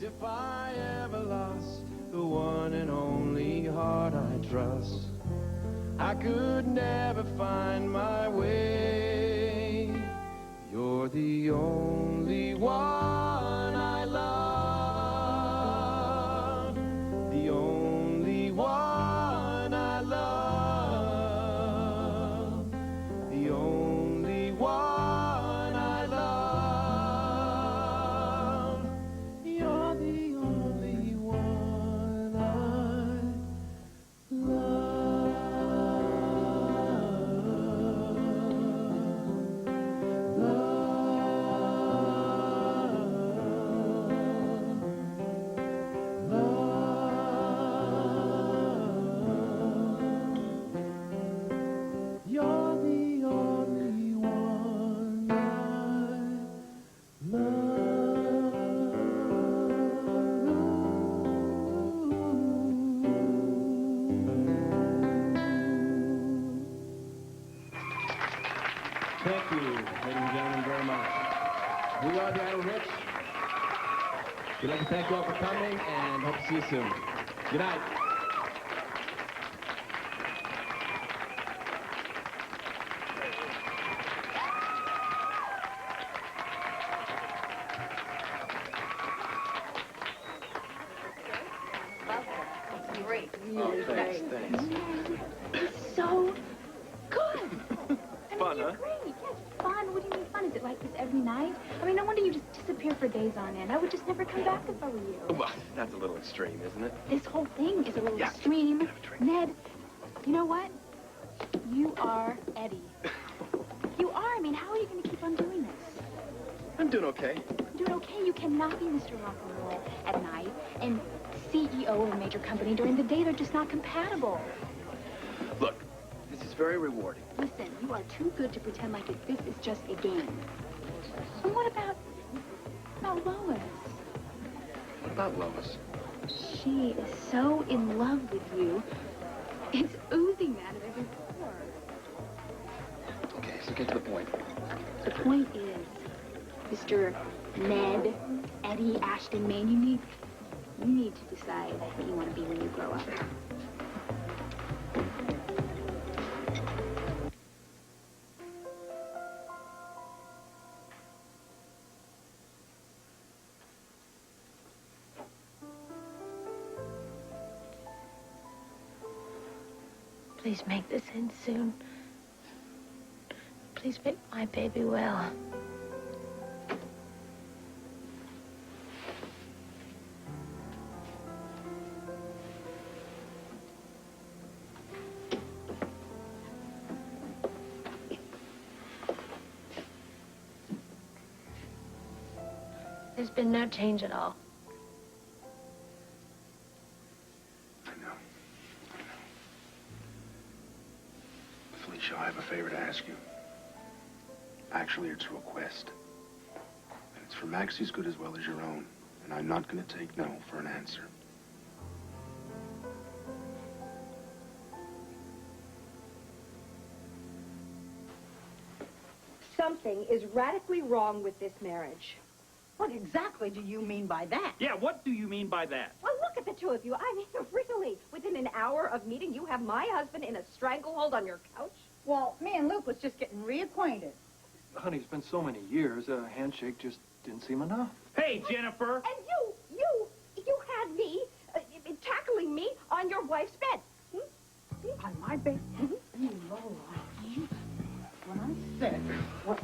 If I ever lost the one and only heart I trust, I could never find my way. You're the only one I love, the only one I love, the only one I love. You're the only one I love. You're the only one I Thank you, ladies and gentlemen, very much. We are the Idle Rich. We'd like to thank you all for coming and hope to see you soon. Good night. Great. Oh, thanks, thanks. It's so good. Fun, huh? Great. Yes, fun. What do you mean fun? Is it like this every night? I mean, no wonder you just disappear for days on end. I would just never come back if I were you. Well, that's a little extreme, isn't it? This whole thing is a little Yeah. extreme. Have a drink. Ned, you know what? You are Eddie. You are. I mean, how are you going to keep on doing this? I'm doing okay. Doing okay. You cannot be Mr. Rock and Roll at night and CEO of a major company during the day. They're just not compatible. Look, this is very rewarding. Listen, you are too good to pretend like this is just a game. And what about Lois? What about Lois? She is so in love with you. It's oozing out of every pore. Okay, so get to the point. The point is, Mr. Ned, Eddie, Ashton, Maine, you need to decide what you want to be when you grow up. Please make this end soon. Please make my baby well. There's been no change at all. I know. Felicia, I have a favor to ask you. Actually, it's a request. And it's for Maxie's good as well as your own. And I'm not going to take no for an answer. Something is radically wrong with this marriage. What exactly do you mean by that? Yeah, what do you mean by that? Well, look at the two of you. I mean, really, within an hour of meeting, you have my husband in a stranglehold on your couch? Well, me and Luke was just getting reacquainted. Honey, it's been so many years, a handshake just didn't seem enough. Hey, Jennifer! And you had me tackling me on your wife's bed. On my bed? You low life. When I said what...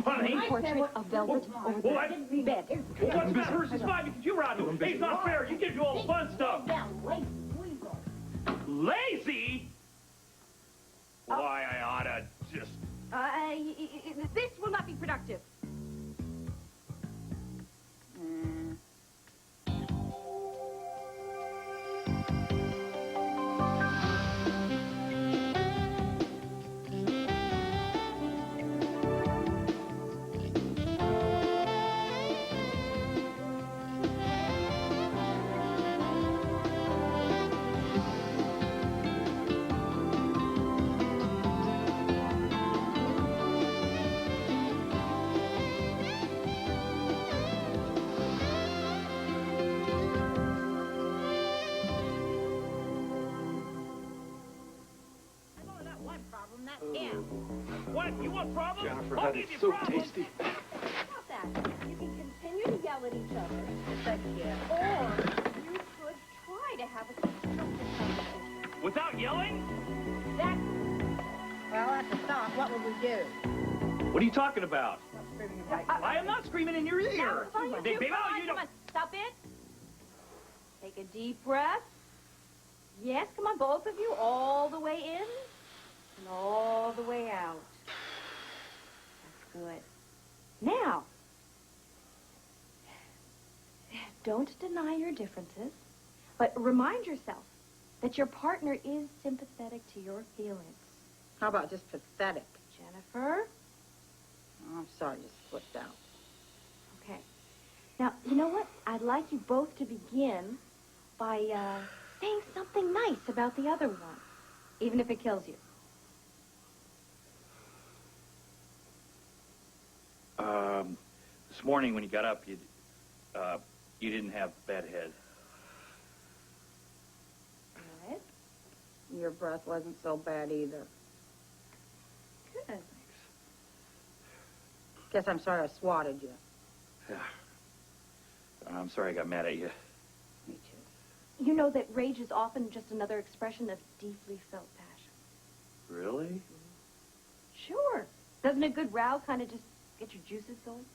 Honey! Portrait of velvet over the bed. What's that versus 5 because you were out here? Hey, it's not fair. You get to do all the fun stuff. Lazy? Why, I oughta just... This will not be productive. What? You want problems? Jennifer, I'll that give is you so problems. tasty. Stop that. You can continue to yell at each other. Thank you. Or you could try to have a constructive conversation. Without yelling? That's Well, at the stop, what would we do? What are you talking about? Stop screaming in my I am not screaming in your ear. Come on, you Hey, two, baby, come oh, on, you come don't... on. Stop it. Take a deep breath. Yes, come on, both of you, all the way in and all the way out. That's good. Now, don't deny your differences, but remind yourself that your partner is sympathetic to your feelings. How about just pathetic? Jennifer? Oh, I'm sorry, just slipped out. Okay. Now, you know what? I'd like you both to begin by saying something nice about the other one, even if it kills you. This morning when you got up, you didn't have bad head. Good. Your breath wasn't so bad either. Good. Guess I'm sorry I swatted you. Yeah. I'm sorry I got mad at you. Me too. You know that rage is often just another expression of deeply felt passion. Really? Sure. Doesn't a good row kind of just get your juices going?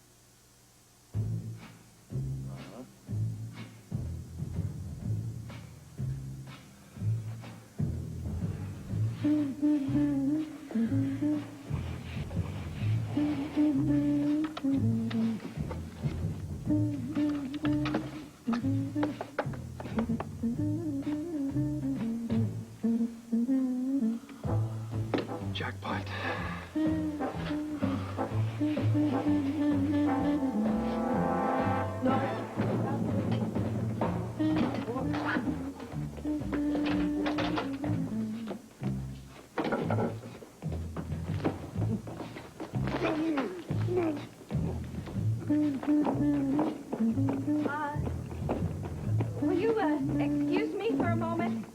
Jackpot. Will you, excuse me for a moment?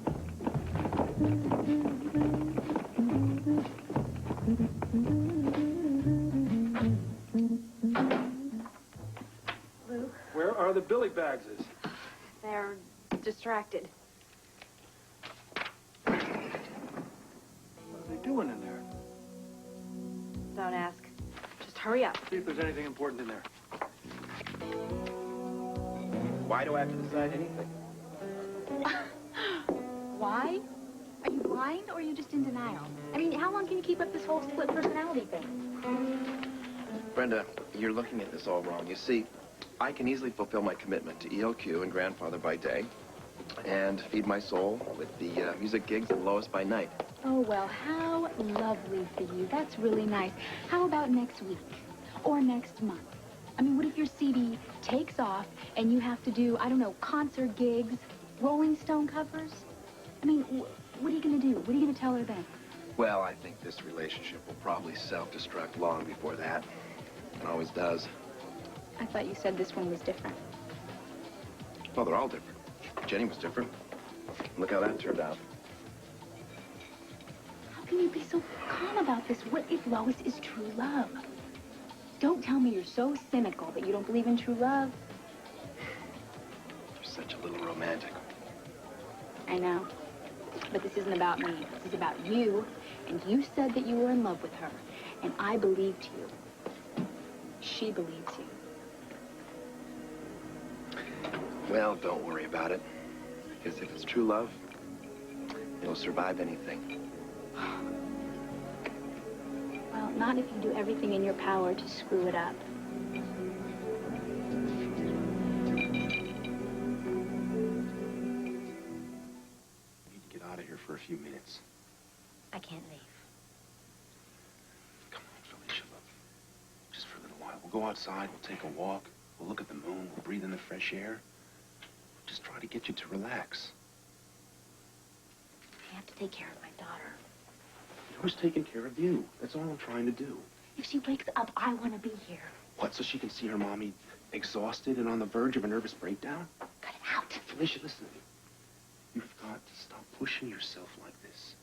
Luke, Where are the Billy Bagses? they're distracted. What are they doing in there? Don't ask. Just hurry up. See if there's anything important in there. Why do I have to decide anything? Why? Are you blind or are you just in denial? I mean, how long can you keep up this whole split personality thing? Brenda, you're looking at this all wrong. You see, I can easily fulfill my commitment to ELQ and Grandfather by day and feed my soul with the music gigs and Lois by night. Oh, well, how lovely for you. That's really nice. How about next week? Or next month? I mean, what if your CD takes off and you have to do, I don't know, concert gigs, Rolling Stone covers? I mean, what are you going to do? What are you going to tell her then? Well, I think this relationship will probably self-destruct long before that. It always does. I thought you said this one was different. Well, they're all different. Jenny was different. Look how that turned out. How can you be so calm about this? What if Lois is true love? Don't tell me you're so cynical that you don't believe in true love. You're such a little romantic. I know. But this isn't about me. This is about you. And you said that you were in love with her. And I believed you. She believes you. Well, don't worry about it. Because if it's true love, it'll survive anything. Well, not if you do everything in your power to screw it up. I need to get out of here for a few minutes. I can't leave. Come on, Felicia, look. Just for a little while. We'll go outside, we'll take a walk, we'll look at the moon, we'll breathe in the fresh air. Just try to get you to relax. I have to take care of my daughter. Who's taking care of you? That's all I'm trying to do. If she wakes up, I want to be here. What, so she can see her mommy exhausted and on the verge of a nervous breakdown? Cut it out. Felicia, listen to me. You've got to stop pushing yourself like this.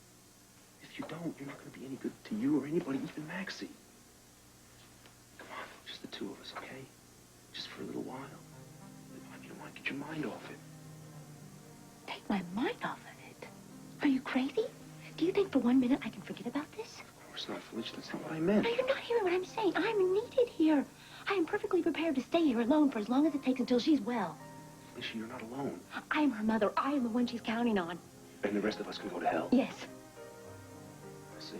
If If you don't, you're not going to be any good to you or anybody, even Maxie. Come on, just the two of us, okay? Just for a little while. You don't want to get your mind off it. Take my mind off of it? Are you crazy? Do you think for 1 minute I can forget about this? Of course not, Felicia. That's not what I meant. No, you're not hearing what I'm saying. I'm needed here. I am perfectly prepared to stay here alone for as long as it takes until she's well. Felicia, you're not alone. I am her mother. I am the one she's counting on. And the rest of us can go to hell. Yes. I see.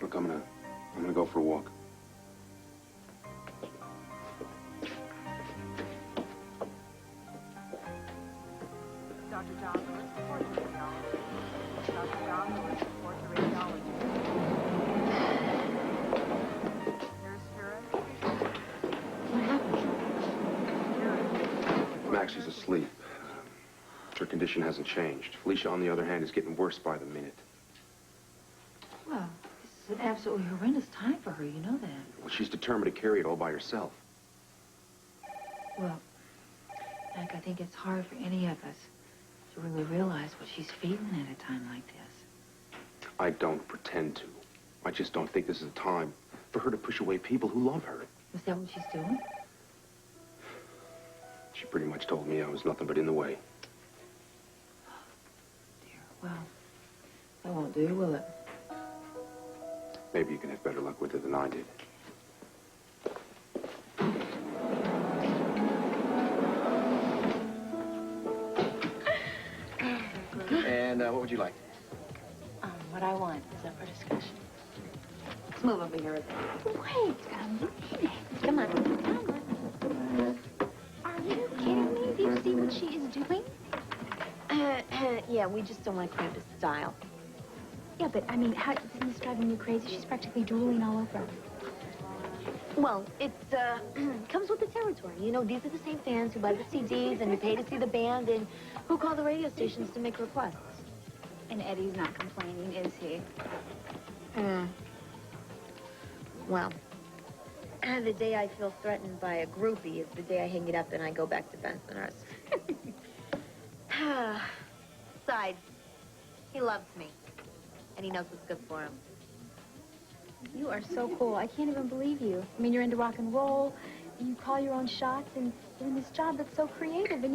Look, I'm gonna go for a walk. Dr. John Lewis, report to radiology. Dr. John Lewis, report to radiology. Nurse Vera. What happened? Maxie's asleep. Her condition hasn't changed. Felicia, on the other hand, is getting worse by the minute. Well, this is an absolutely horrendous time for her, you know that. Well, she's determined to carry it all by herself. Well, Mac, I think it's hard for any of us to really realize what she's feeling at a time like this. I don't pretend to. I just don't think this is a time for her to push away people who love her. Is that what she's doing? She pretty much told me I was nothing but in the way. Dear, well, that won't do, will it? Maybe you can have better luck with it than I did. And what would you like? What I want is up for discussion. Let's move over here a bit. Wait a minute. Come on. Are you kidding me? Do you see what she is doing? Yeah, we just don't want to cramp his style. Yeah, but I mean, how isn't this driving you crazy? She's practically drooling all over. Well, it comes with the territory. You know, these are the same fans who buy the CDs and who pay to see the band and who call the radio stations to make requests. And Eddie's not complaining, is he? Well, the day I feel threatened by a groupie is the day I hang it up and I go back to Bensonhurst. Besides, he loves me. And he knows what's good for him. You are so cool. I can't even believe you. I mean, you're into rock and roll. You call your own shots and doing this job that's so creative. And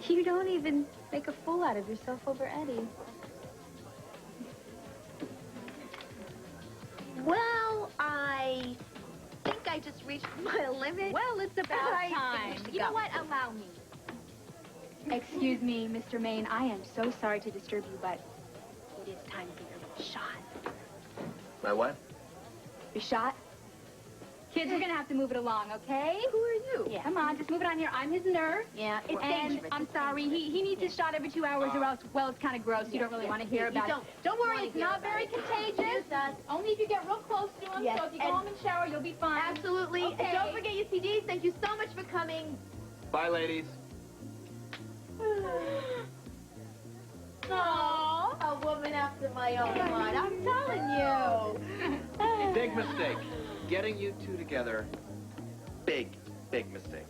you don't even make a fool out of yourself over Eddie. Well, I think I just reached my limit. Well, it's about time. You know what? Allow me. Excuse me, Mr. Maine. I am so sorry to disturb you, but it is time for your little shot. My what? Your shot? Kids, we're gonna have to move it along, okay? Who are you? Yeah, come on, just move it on here. I'm his nurse. Yeah, it's And dangerous. I'm sorry, he needs his shot every 2 hours or else, well, it's kind of gross. You don't really want to hear about it. Don't worry, it's not very contagious. Only if you get real close to him. Yes, So if you go home and shower, you'll be fine. Absolutely. Okay. And don't forget your CDs. Thank you so much for coming. Bye, ladies. Oh, a woman after my own heart. I'm telling you. Big mistake. Getting you two together. Big, big mistake.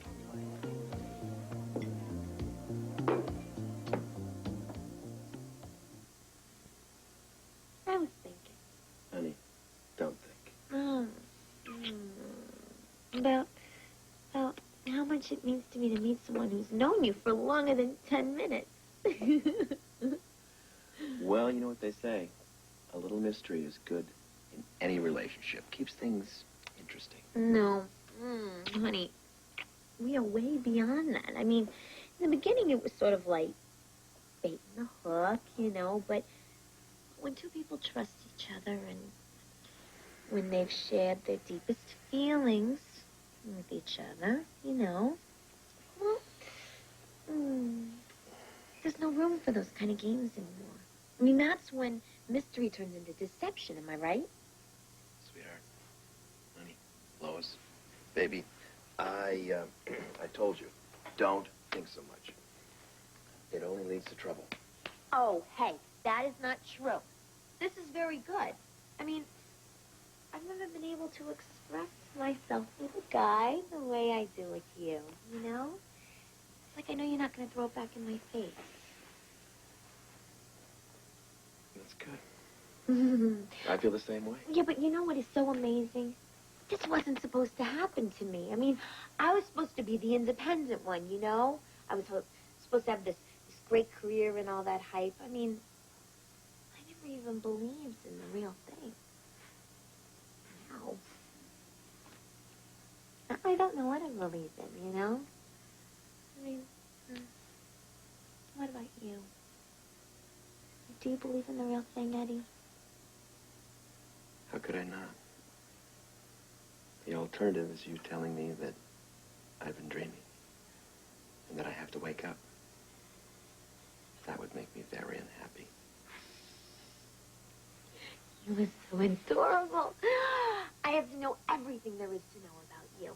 I was thinking. Honey, don't think. About how much it means to me to meet someone who's known you for longer than 10 minutes. Well, you know what they say. A little mystery is good in any relationship. Keeps things interesting. No. Honey, we are way beyond that. I mean, in the beginning it was sort of like baiting the hook, you know, but when two people trust each other and when they've shared their deepest feelings with each other, you know, well, there's no room for those kind of games anymore. I mean, that's when mystery turns into deception, am I right? Sweetheart. Honey. Lois. Baby. I told you. Don't think so much. It only leads to trouble. Oh, hey, that is not true. This is very good. I mean, I've never been able to express myself with a guy the way I do with you, you know? Like, I know you're not going to throw it back in my face. That's good. I feel the same way. Yeah, but you know what is so amazing? This wasn't supposed to happen to me. I mean, I was supposed to be the independent one, you know? I was supposed to have this great career and all that hype. I mean, I never even believed in the real thing. Now, I don't know what I believe in, you know? I mean, what about you? Do you believe in the real thing, Eddie? How could I not? The alternative is you telling me that I've been dreaming and that I have to wake up. That would make me very unhappy. You are so adorable. I have to know everything there is to know about you.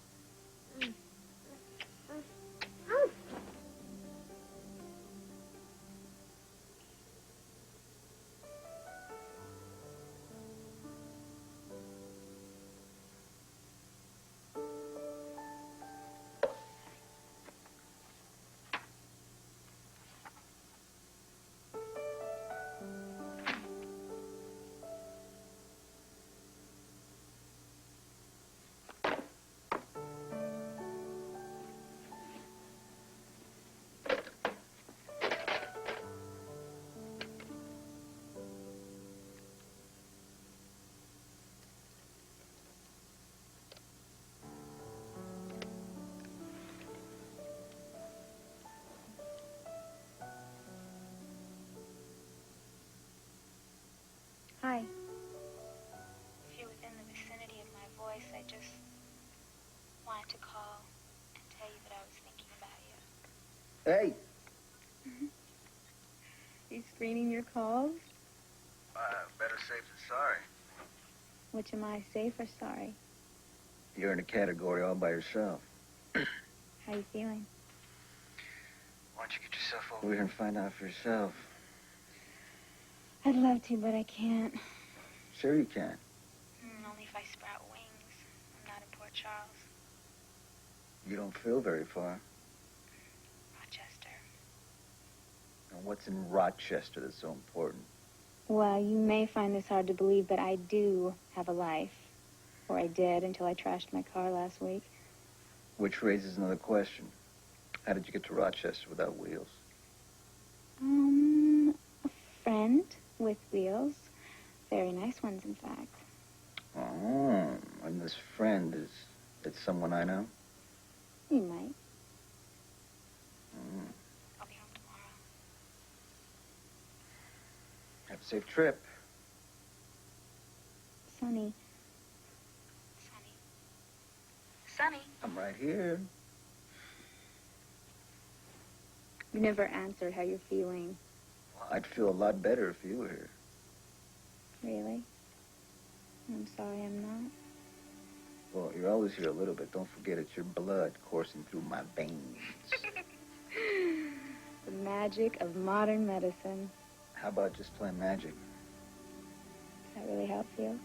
Hi. If you're within the vicinity of my voice, I just wanted to call and tell you that I was thinking about you. Hey. You screening your calls? Better safe than sorry. Which am I, safe or sorry? You're in a category all by yourself. How you feeling? Why don't you get yourself over here and find out for yourself? I'd love to, but I can't. Sure you can. Only if I sprout wings. I'm not in Port Charles. You don't feel very far. Rochester. And what's in Rochester that's so important? Well, you may find this hard to believe, but I do have a life. Or I did until I trashed my car last week. Which raises another question. How did you get to Rochester without wheels? A friend with wheels. Very nice ones, in fact. Oh, and this friend it's someone I know? You might. I'll be home tomorrow. Have a safe trip. Sonny. Sonny. I'm right here. You never answered how you're feeling. Well, I'd feel a lot better if you were here. Really? I'm sorry I'm not. Well, you're always here a little bit. Don't forget it's your blood coursing through my veins. The magic of modern medicine. How about just playing magic? Is that really how it feels?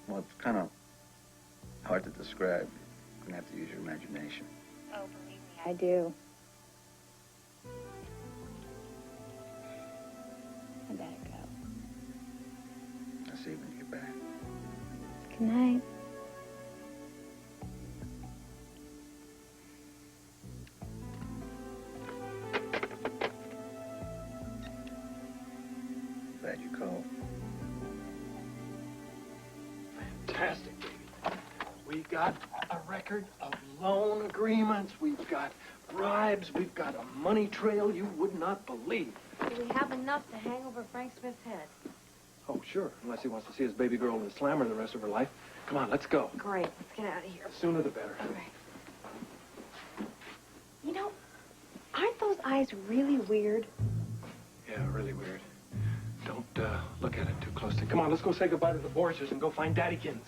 Well, it's kind of hard to describe. You're going to have to use your imagination. Oh, believe me, I do. I better go. I'll see you when you get back. Good night. Glad you called. Fantastic, baby. We got a record of loan agreements. We've got bribes. We've got a money trail you would not believe. Do we have enough to hang over Frank Smith's head? Oh, sure. Unless he wants to see his baby girl in the slammer the rest of her life. Come on, let's go. Great. Let's get out of here. The sooner the better. All right. You know, aren't those eyes really weird? Yeah, really weird. Don't look at it too closely. Come on, let's go say goodbye to the Borgias and go find Daddykins.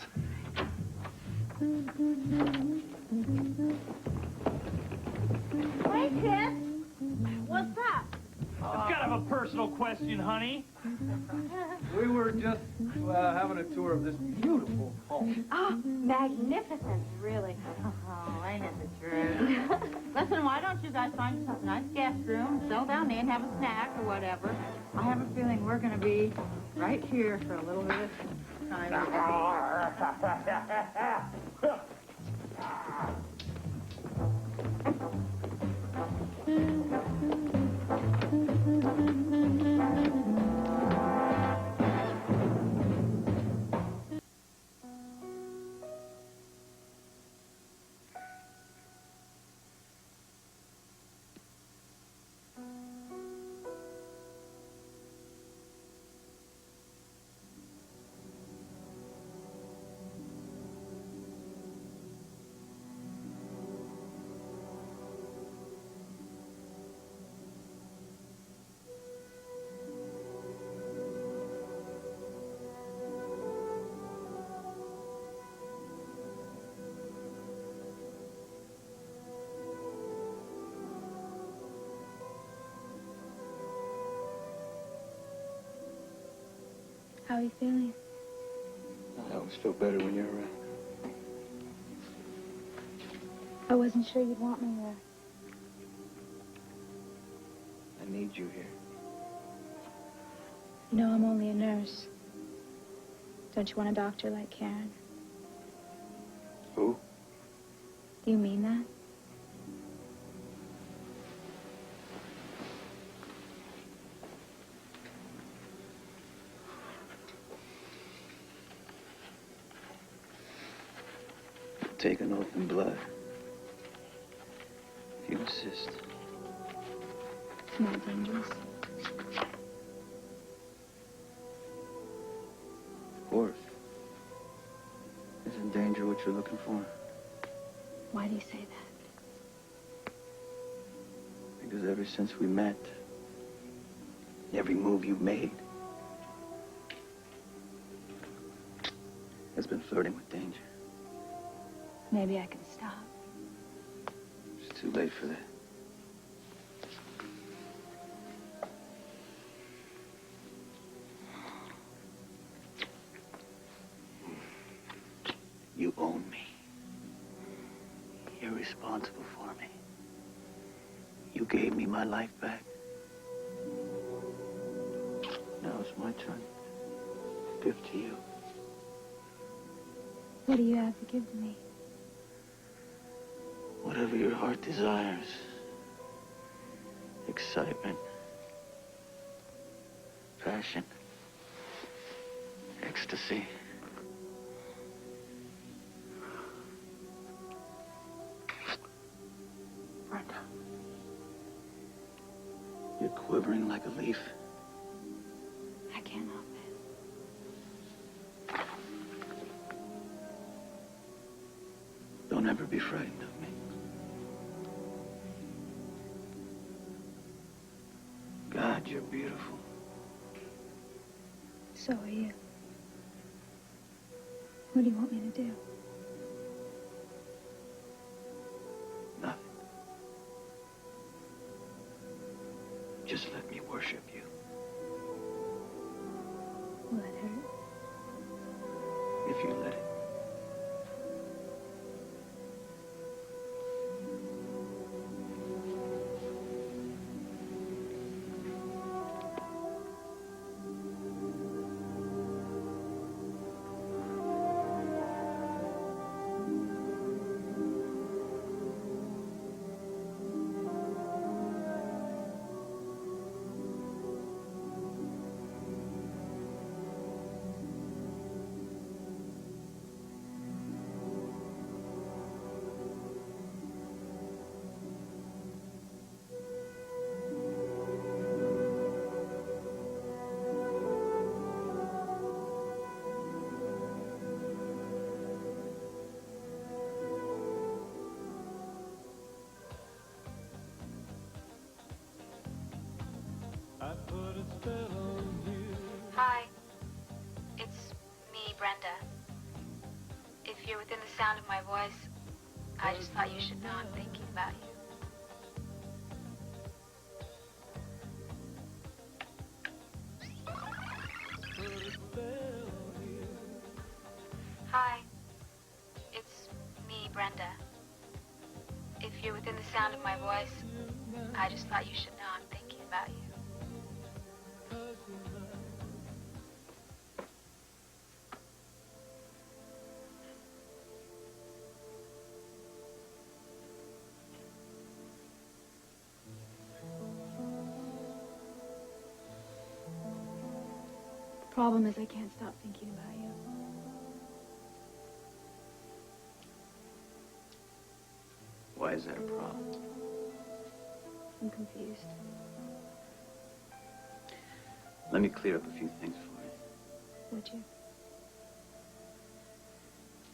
Hey, kid. What's that? It's kind of a personal question, honey. We were just having a tour of this beautiful home. Oh, magnificent, really. Oh, ain't it the truth? Listen, why don't you guys find yourself a nice guest room, settle down there and have a snack or whatever? I have a feeling we're going to be right here for a little bit of time. How are you feeling? I always feel better when you're around. I wasn't sure you'd want me there. I need you here. You know, I'm only a nurse. Don't you want a doctor like Karen? Who? Do you mean that? Take an oath in blood. If you insist. It's not dangerous. Of course. Isn't danger what you're looking for? Why do you say that? Because ever since we met, every move you've made has been flirting with danger. Maybe I can stop. It's too late for that. You own me. You're responsible for me. You gave me my life back. Now it's my turn. Give to you. What do you have to give to me? Whatever your heart desires. Excitement. Passion. Ecstasy. Brenda. You're quivering like a leaf. I can't help it. Don't ever be frightened of me. God, you're beautiful. So are you. What do you want me to do? Nothing. Just let me worship you. Will it hurt? If you let it. Hi, it's me, Brenda. If you're within the sound of my voice, I just thought you should know I'm thinking about you. Brenda. If you're within the sound of my voice, I just thought you should know I'm thinking about you. The problem is I can't stop thinking about you. Why is that a problem? I'm confused. Let me clear up a few things for you. Would you?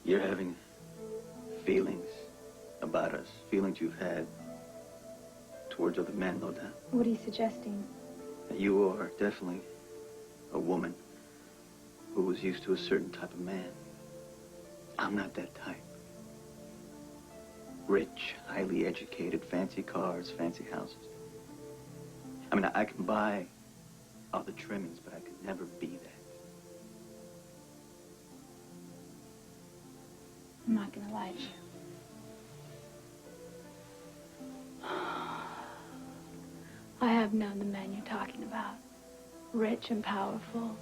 You're having feelings about us, feelings you've had towards other men, no doubt. What are you suggesting? That you are definitely a woman who was used to a certain type of man. I'm not that type. Rich, highly educated, fancy cars, fancy houses. I mean, I can buy all the trimmings, but I could never be that. I'm not gonna lie to you. I have known the men you're talking about. Rich and powerful.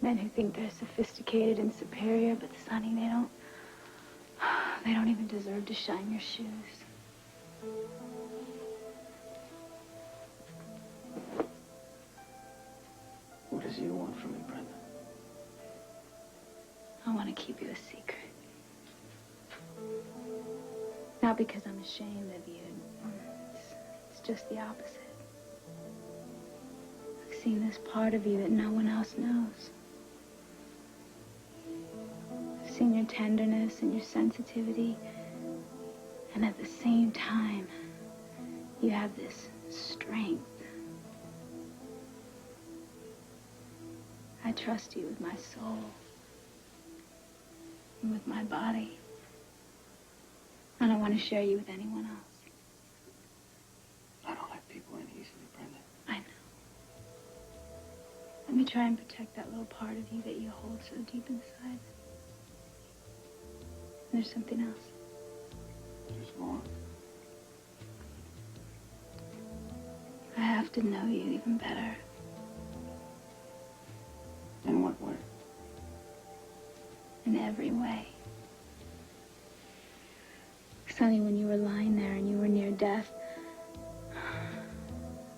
Men who think they're sophisticated and superior, but Sonny, they don't even deserve to shine your shoes. What does you want from me, Brenda? I want to keep you a secret. Not because I'm ashamed of you. It's just the opposite. I've seen this part of you that no one else knows. I've seen your tenderness and your sensitivity. And at the same time, you have this strength. I trust you with my soul. And with my body. I don't want to share you with anyone else. I don't let people in easily, Brenda. I know. Let me try and protect that little part of you that you hold so deep inside. And there's something else. There's more. I have to know you even better. In what way? In every way. Sonny, when you were lying there and you were near death,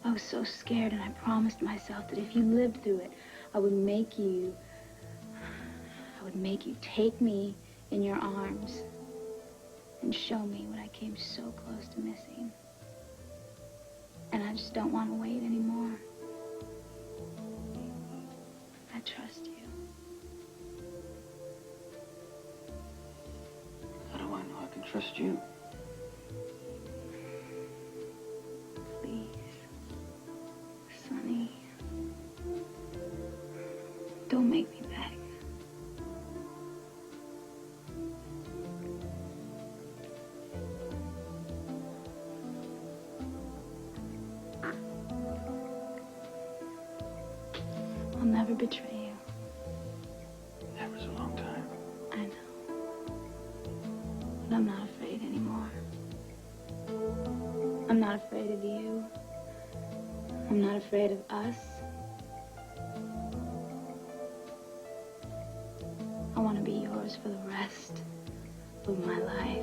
I was so scared, and I promised myself that if you lived through it, I would make you take me in your arms and show me what I came so close to missing. And I just don't want to wait anymore. I trust you. How do I know I can trust you? Please, Sonny, don't make me beg. I'll never betray you. Never's a long time. I know. But I'm not afraid anymore. I'm not afraid of you. I'm not afraid of us. I want to be yours for the rest of my life.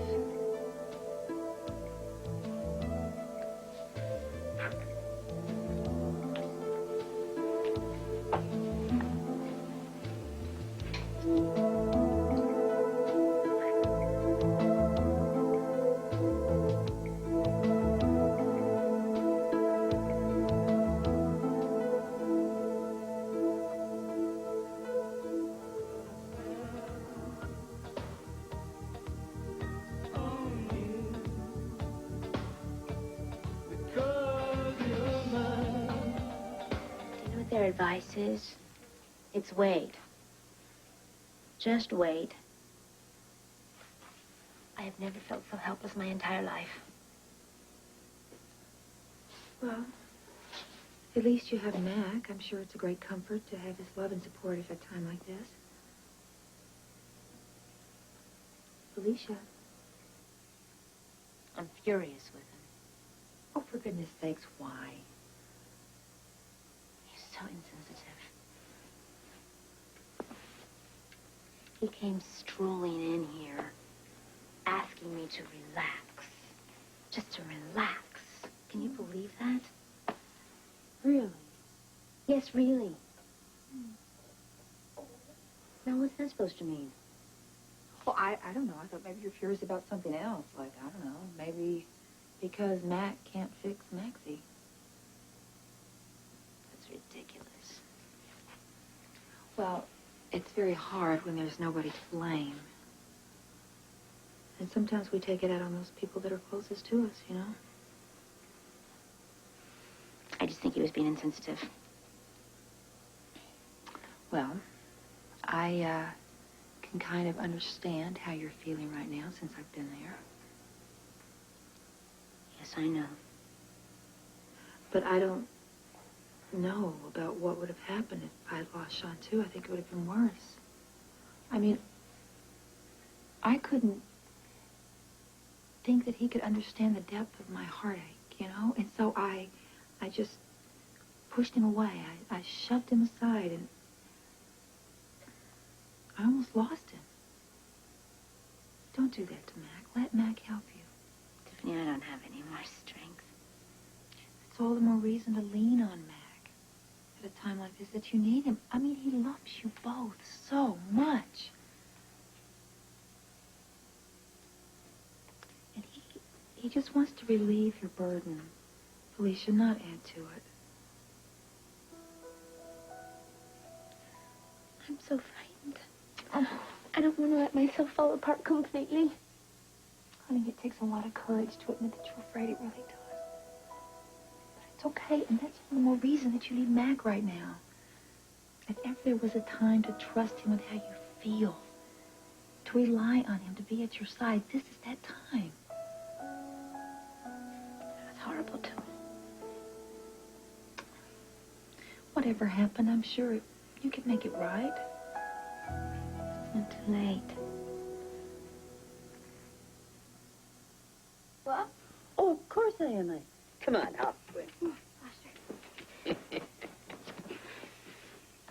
Their advice is, it's wait. Just wait. I have never felt so helpless my entire life. Well, at least you have Mac. I'm sure it's a great comfort to have his love and support at a time like this. Felicia, furious with him. Oh, for goodness sakes, why? He's so insensitive. He came strolling in here, asking me to relax. Just to relax. Can you believe that? Really? Yes, really. Now, what's that supposed to mean? Well, I don't know. I thought maybe you're furious about something else. Like, I don't know, maybe because Mac can't fix Maxie. That's ridiculous. Well, it's very hard when there's nobody to blame. And sometimes we take it out on those people that are closest to us, you know? I just think he was being insensitive. Well, I can kind of understand how you're feeling right now since I've been there. Yes, I know. But I don't know about what would have happened if I had lost Sean, too. I think it would have been worse. I mean, I couldn't think that he could understand the depth of my heartache, you know? And so I just pushed him away. I shoved him aside, and I almost lost him. Don't do that to Mac. Let Mac help you. Tiffany, I don't have any more strength. It's all the more reason to lean on Mac at a time like this, that you need him. I mean, he loves you both so much. And he just wants to relieve your burden. Felicia, not add to it. I'm so frightened. Oh. I don't want to let myself fall apart completely. Honey, it takes a lot of courage to admit that you're afraid. It really does. But it's okay, and that's all the more reason that you need Mac right now. If ever there was a time to trust him with how you feel, to rely on him, to be at your side, this is that time. It's horrible, too. Whatever happened, I'm sure you could make it right. It's not too late. What? Oh, of course I am. Come on, up.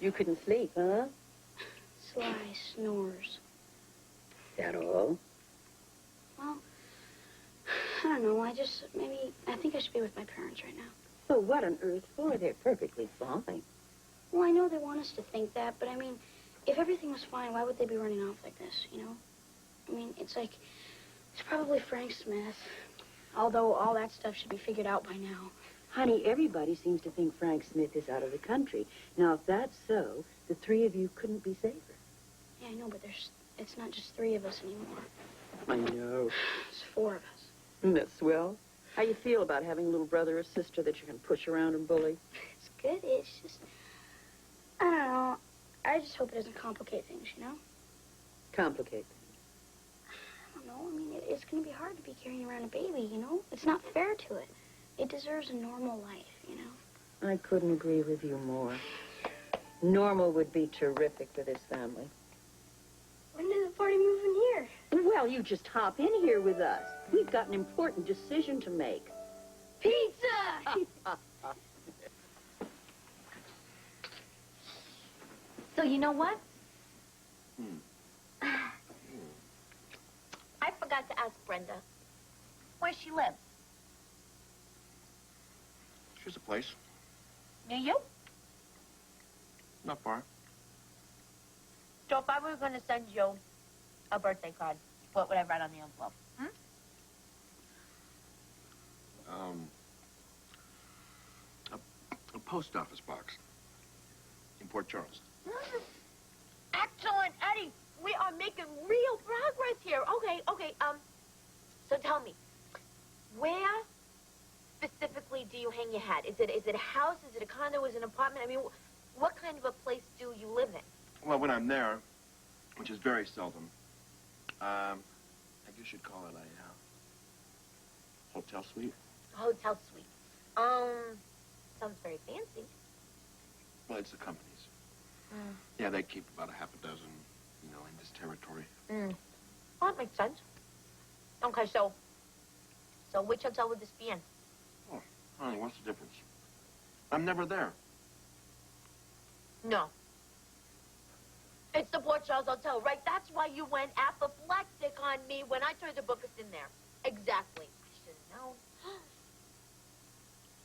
You couldn't sleep, huh? Sly snores. That all? Well, I don't know. I think I should be with my parents right now. Well, what on earth for? They're perfectly fine. Well, I know they want us to think that, but I mean, if everything was fine, why would they be running off like this, you know? I mean, it's probably Frank Smith. Although all that stuff should be figured out by now. Honey, everybody seems to think Frank Smith is out of the country. Now, if that's so, the three of you couldn't be safer. Yeah, I know, but it's not just 3 of us anymore. I know. It's 4 of us. Isn't that swell? How you feel about having a little brother or sister that you can push around and bully? It's good. It's just, I don't know. I just hope it doesn't complicate things, you know? Complicate things? I don't know. I mean, it's going to be hard to be carrying around a baby, you know? It's not fair to it. It deserves a normal life, you know? I couldn't agree with you more. Normal would be terrific for this family. When does the party move in here? Well, you just hop in here with us. We've got an important decision to make. Pizza! So you know what? I forgot to ask Brenda where she lives. She's a place. Near you? Not far. So if I were going to send you a birthday card, what would I write on the envelope? A post office box in Port Charles. Excellent, Eddie. We are making real progress here. Okay. So tell me, where specifically do you hang your hat? Is it a house? Is it a condo? Is it an apartment? I mean, what kind of a place do you live in? Well, when I'm there, which is very seldom, I guess you'd call it a hotel suite. A hotel suite. Sounds very fancy. Well, it's the company's. Yeah, they keep about a half a dozen, in this territory. Well, that makes sense. Okay, so So which hotel would this be in? Oh, honey, what's the difference? I'm never there. No. It's the Port Charles Hotel, right? That's why you went apoplectic on me when I tried to book us in there. Exactly. I should have known.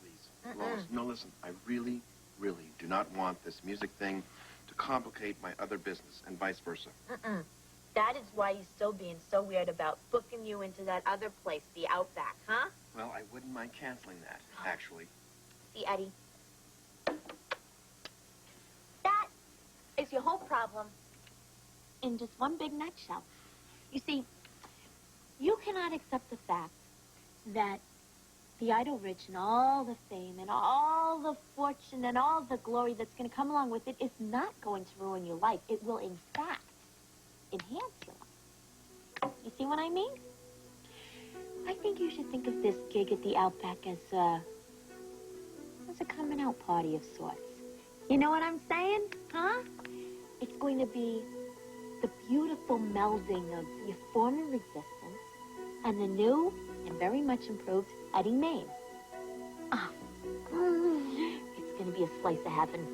Please, Lois, no, listen. I really, really do not want this music thing to complicate my other business and vice versa. That is why he's still being so weird about booking you into that other place, the Outback, huh? Well, I wouldn't mind canceling that, actually. See, Eddie, that is your whole problem in just one big nutshell. You see, you cannot accept the fact that the idle rich and all the fame and all the fortune and all the glory that's going to come along with it is not going to ruin your life. It will, in fact, enhance your life. You see what I mean? I think you should think of this gig at the Outback as a coming out party of sorts. You know what I'm saying, huh? It's going to be the beautiful melding of your former existence and the new and very much improved Eddie Maine. Ah, it's going to be a slice of heaven.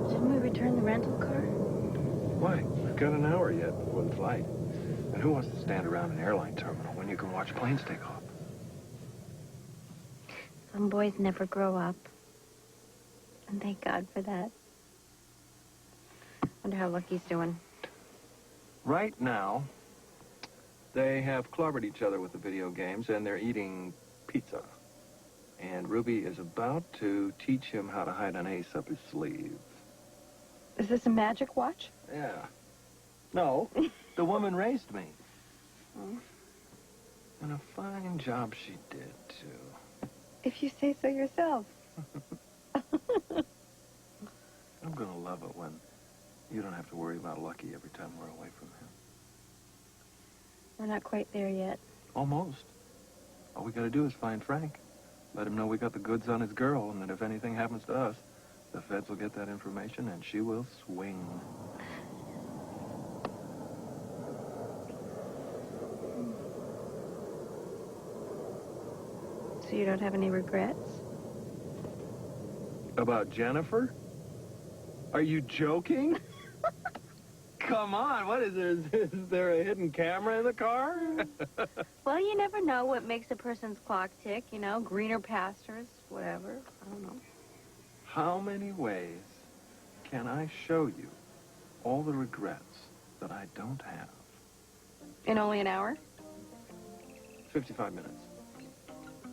Shouldn't we return the rental car? Why? We've got an hour yet before the flight. And who wants to stand around an airline terminal when you can watch planes take off? Some boys never grow up. And thank God for that. Wonder how Lucky's doing. Right now, they have clobbered each other with the video games, and they're eating pizza. And Ruby is about to teach him how to hide an ace up his sleeve. Is this a magic watch? Yeah. No, the woman raised me. Oh. And a fine job she did, too. If you say so yourself. I'm gonna love it when you don't have to worry about Lucky every time we're away from him. We're not quite there yet. Almost. All we gotta do is find Frank. Let him know we got the goods on his girl, and that if anything happens to us, the feds will get that information, and she will swing. So you don't have any regrets? About Jennifer? Are you joking? Come on, what is there? Is there a hidden camera in the car? Well, you never know what makes a person's clock tick, you know, greener pastures, whatever. I don't know. How many ways can I show you all the regrets that I don't have? In only an hour? 55 minutes.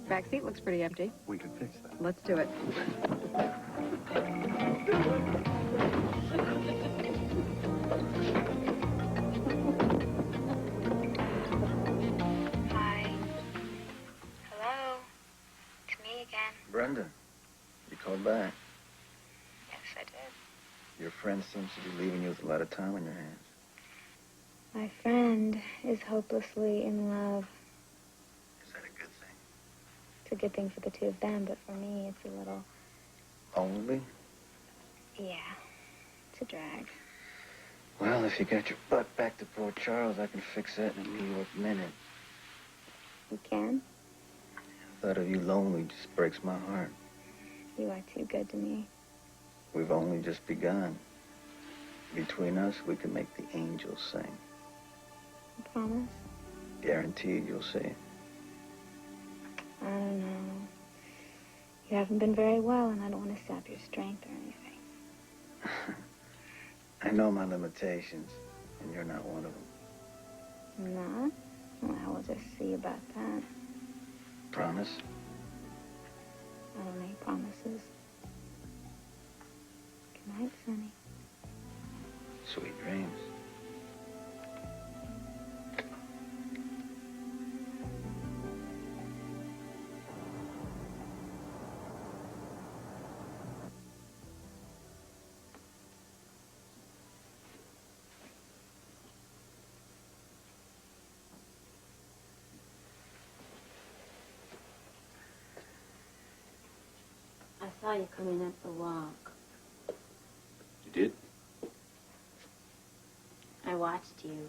Back seat looks pretty empty. We can fix that. Let's do it. Hi. Hello. It's me again. Brenda, you called back. Yes, I did. Your friend seems to be leaving you with a lot of time on your hands. My friend is hopelessly in love. Is that a good thing? It's a good thing for the two of them, but for me, it's a little... Only? Yeah. It's a drag. Well, if you got your butt back to Port Charles, I can fix that in a New York minute. You can? The thought of you lonely just breaks my heart. You are too good to me. We've only just begun. Between us, we can make the angels sing. I promise? Guaranteed you'll see. I don't know. You haven't been very well, and I don't want to sap your strength or anything. I know my limitations, and you're not one of them. Not? Well, we'll just see about that. Promise? I don't make promises. Good night, Sonny. Sweet dreams. I saw you coming up the walk. You did? watched you.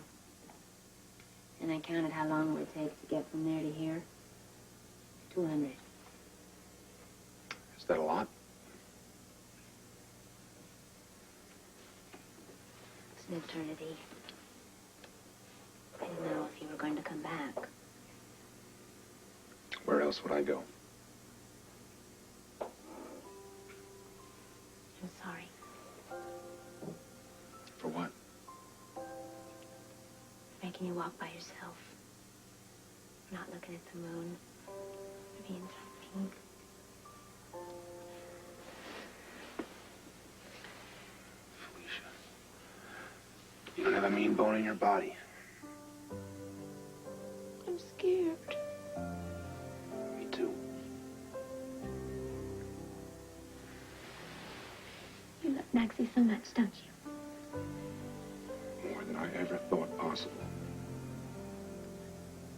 And I counted how long it would take to get from there to here. 200. Is that a lot? It's an eternity. I didn't know if you were going to come back. Where else would I go? I'm sorry. For what? Making you walk by yourself. Not looking at the moon. Being so mean. Felicia. You don't have a mean bone in your body. I'm scared. Me too. You love Maxie so much, don't you? More than I ever thought possible.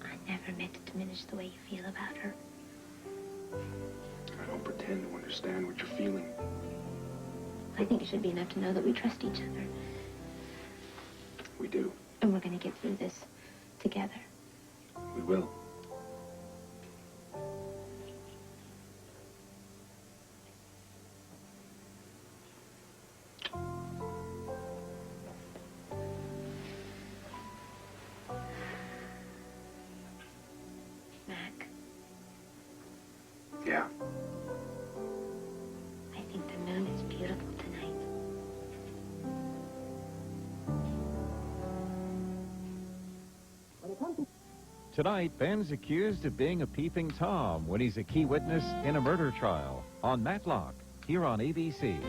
I never meant to diminish the way you feel about her. I don't pretend to understand what you're feeling. I think it should be enough to know that we trust each other. We do. And we're going to get through this together. We will. Mac, Yeah. I think the moon is beautiful tonight. Tonight, Ben's accused of being a peeping Tom when he's a key witness in a murder trial on Matlock, here on ABC.